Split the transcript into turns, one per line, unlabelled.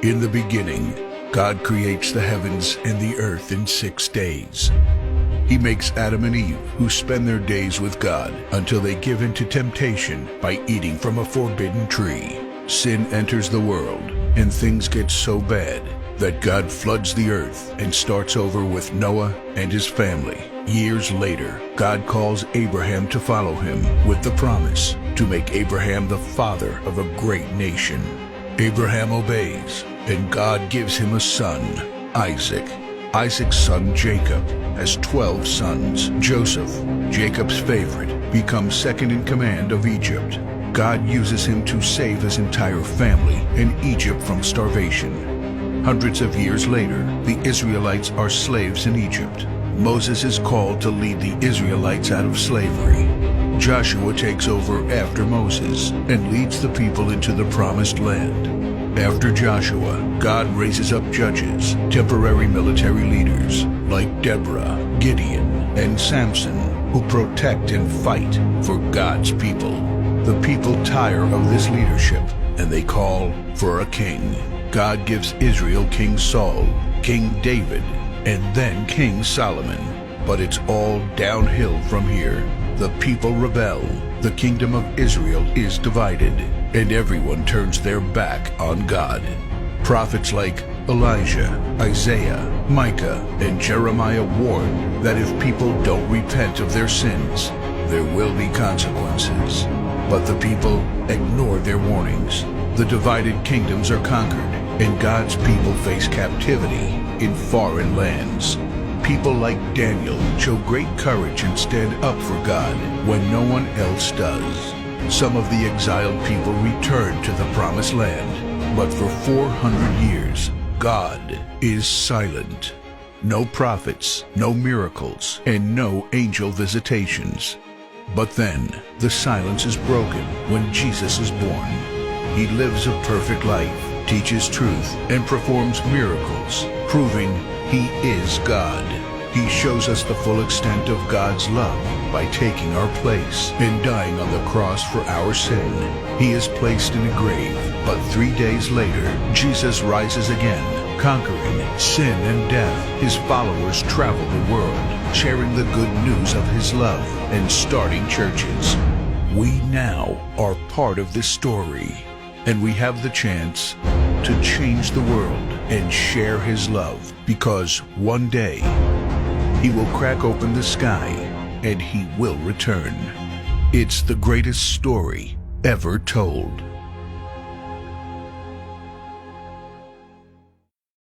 In the beginning, God creates the heavens and the earth in 6 days. He makes Adam and Eve, who spend their days with God until they give in to temptation by eating from a forbidden tree. Sin enters the world, and things get so bad that God floods the earth and starts over with Noah and his family. Years later, God calls Abraham to follow him with the promise to make Abraham the father of a great nation. Abraham obeys, and God gives him a son, Isaac. Isaac's son Jacob has 12 sons. Joseph, Jacob's favorite, becomes second in command of Egypt. God uses him to save his entire family and Egypt from starvation. Hundreds of years later, the Israelites are slaves in Egypt. Moses is called to lead the Israelites out of slavery. Joshua takes over after Moses and leads the people into the promised land. After Joshua, God raises up judges, temporary military leaders like Deborah, Gideon, and Samson, who protect and fight for God's people. The people tire of this leadership, and they call for a king. God gives Israel King Saul, King David, and then King Solomon. But it's all downhill from here. The people rebel. The kingdom of Israel is divided, and everyone turns their back on God. Prophets like Elijah, Isaiah, Micah, and Jeremiah warn that if people don't repent of their sins, there will be consequences. But the people ignore their warnings. The divided kingdoms are conquered, and God's people face captivity in foreign lands. People like Daniel show great courage and stand up for God when no one else does. Some of the exiled people return to the promised land, but for 400 years, God is silent. No prophets, no miracles, and no angel visitations. But then, the silence is broken when Jesus is born. He lives a perfect life, teaches truth, and performs miracles, proving He is God. He shows us the full extent of God's love by taking our place and dying on the cross for our sin. He is placed in a grave, but 3 days later, Jesus rises again, conquering sin and death. His followers travel the world, sharing the good news of His love and starting churches. We now are part of this story, and we have the chance to change the world and share His love, because one day He will crack open the sky and He will return. It's the greatest story ever told.